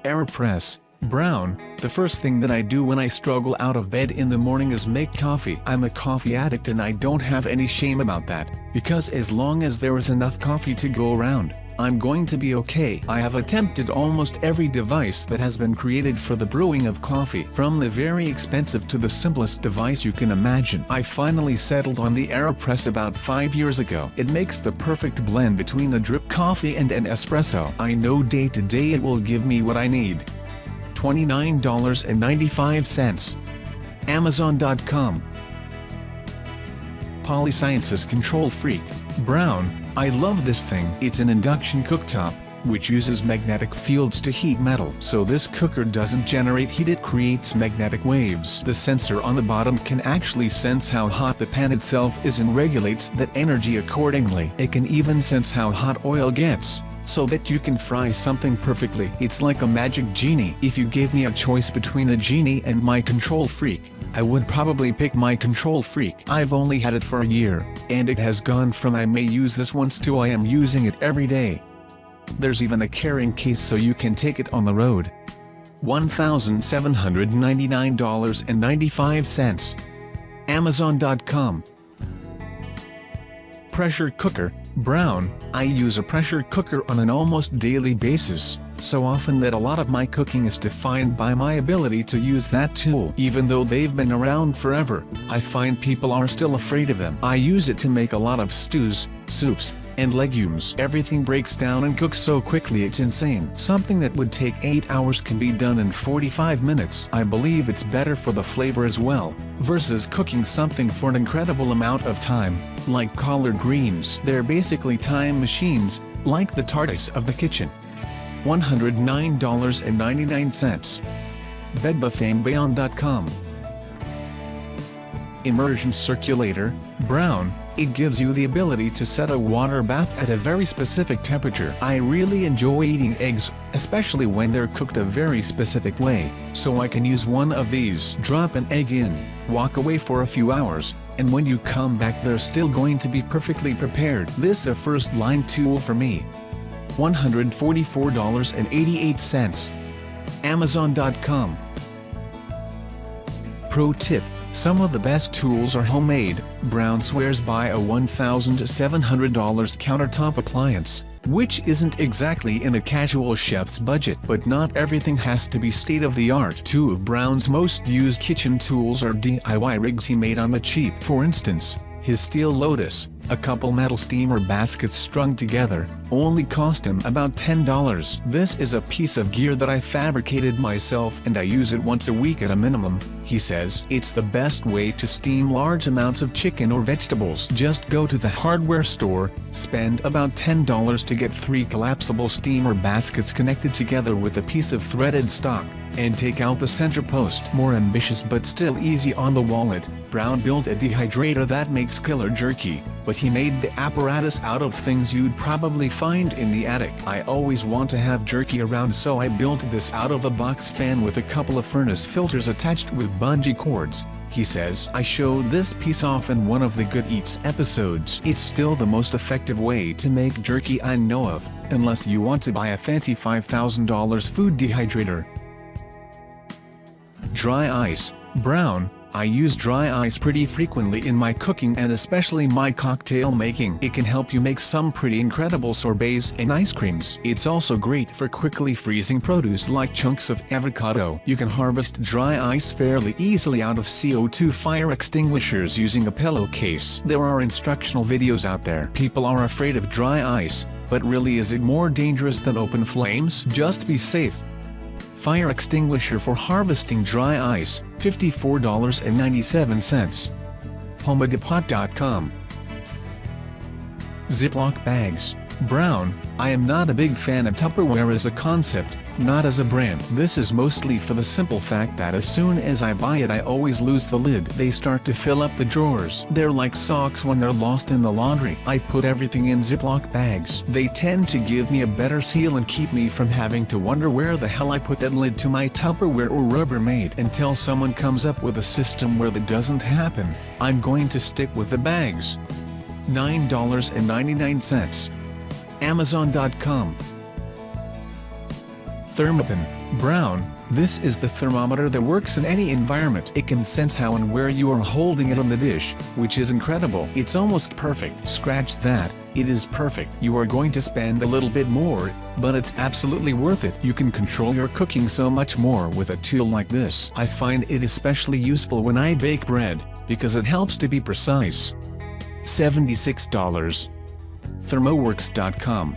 Aeropress, brown. The first thing that I do when I struggle out of bed in the morning is make coffee. I'm a coffee addict and I don't have any shame about that, because as long as there is enough coffee to go around, I'm going to be okay. I have attempted almost every device that has been created for the brewing of coffee, from the very expensive to the simplest device you can imagine. I finally settled on the Aeropress about 5 years ago. It makes the perfect blend between a drip coffee and an espresso. I know day to day it will give me what I need. $29.95. Amazon.com. Polysciences Control Freak, brown. I love this thing. It's an induction cooktop, which uses magnetic fields to heat metal. So this cooker doesn't generate heat, it creates magnetic waves. The sensor on the bottom can actually sense how hot the pan itself is and regulates that energy accordingly. It can even sense how hot oil gets, so that you can fry something perfectly. It's like a magic genie. If you gave me a choice between a genie and my Control Freak, I would probably pick my Control Freak. I've only had it for a year, and it has gone from I may use this once to I am using it every day. There's even a carrying case so you can take it on the road. $1,799.95. Amazon.com. Pressure cooker, brown. I use a pressure cooker on an almost daily basis, so often that a lot of my cooking is defined by my ability to use that tool. Even though they've been around forever, I find people are still afraid of them. I use it to make a lot of stews, soups, and legumes. Everything breaks down and cooks so quickly it's insane. Something that would take 8 hours can be done in 45 minutes. I believe it's better for the flavor as well, versus cooking something for an incredible amount of time, like collard greens. They're basically time machines, like the TARDIS of the kitchen. $109.99. bedbuffetbeyond.com. Immersioncirculator, brown. It gives you the ability to set a water bath at a very specific temperature. I really enjoy eating eggs, especially when they're cooked a very specific way, so I can use one of these. Drop an egg in, walk away for a few hours, and when you come back they're still going to be perfectly prepared. This is a first-line tool for me. $144.88. Amazon.com. Pro tip: some of the best tools are homemade. Brown swears by a $1,700 countertop appliance, which isn't exactly in a casual chef's budget. But not everything has to be state-of-the-art. Two of Brown's most used kitchen tools are DIY rigs he made on the cheap. For instance, his steel Lotus, a couple metal steamer baskets strung together, only cost him about $10. This is a piece of gear that I fabricated myself and I use it once a week at a minimum, he says. It's the best way to steam large amounts of chicken or vegetables. Just go to the hardware store, spend about $10 to get 3 collapsible steamer baskets connected together with a piece of threaded stock, and take out the center post. More ambitious but still easy on the wallet, Brown built a dehydrator that makes killer jerky, but he made the apparatus out of things you'd probably find in the attic. I always want to have jerky around, so I built this out-of-a-box fan with a couple of furnace filters attached with bungee cords, he says. I showed this piece off in one of the Good Eats episodes. It's still the most effective way to make jerky I know of, unless you want to buy a fancy $5,000 food dehydrator. Dry ice, Brown. I use dry ice pretty frequently in my cooking and especially my cocktail making. It can help you make some pretty incredible sorbets and ice creams. It's also great for quickly freezing produce like chunks of avocado. You can harvest dry ice fairly easily out of CO2 fire extinguishers using a pillowcase. There are instructional videos out there. People are afraid of dry ice, but really, is it more dangerous than open flames? Just be safe. Fire extinguisher for harvesting dry ice, $54.97. HomeDepot.com. Ziploc bags, Brown, I am not a big fan of Tupperware as a concept, not as a brand. This is mostly for the simple fact that as soon as I buy it I always lose the lid. They start to fill up the drawers. They're like socks when they're lost in the laundry. I put everything in Ziploc bags. They tend to give me a better seal and keep me from having to wonder where the hell I put that lid to my Tupperware or Rubbermaid. Until someone comes up with a system where that doesn't happen, I'm going to stick with the bags. $9.99. Amazon.com. Thermometer. Brown, this is the thermometer that works in any environment. It can sense how and where you are holding it on the dish, which is incredible. It's almost perfect. Scratch that, it is perfect. You are going to spend a little bit more, but it's absolutely worth it. You can control your cooking so much more with a tool like this. I find it especially useful when I bake bread, because it helps to be precise. $76. Thermoworks.com.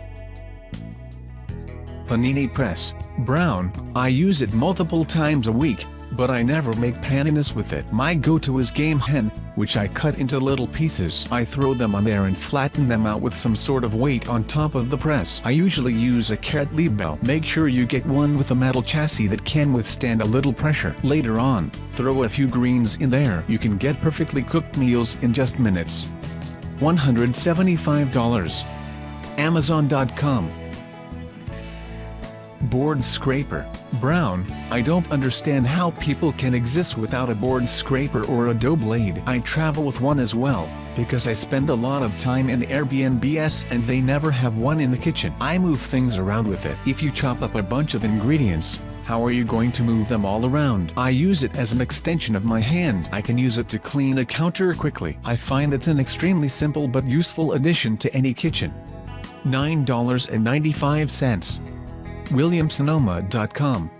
Panini Press. Brown, I use it multiple times a week, but I never make paninis with it. My go-to is game hen, which I cut into little pieces. I throw them on there and flatten them out with some sort of weight on top of the press. I usually use a carrot leaf bell. Make sure you get one with a metal chassis that can withstand a little pressure. Later on, throw a few greens in there. You can get perfectly cooked meals in just minutes. $175. Amazon.com. Board scraper. Brown, I don't understand how people can exist without a board scraper or a dough blade. I travel with one as well, because I spend a lot of time in Airbnbs and they never have one in the kitchen. I move things around with it. If you chop up a bunch of ingredients, how are you going to move them all around? I use it as an extension of my hand. I can use it to clean a counter quickly. I find it's an extremely simple but useful addition to any kitchen. $9.95. Williamsonoma.com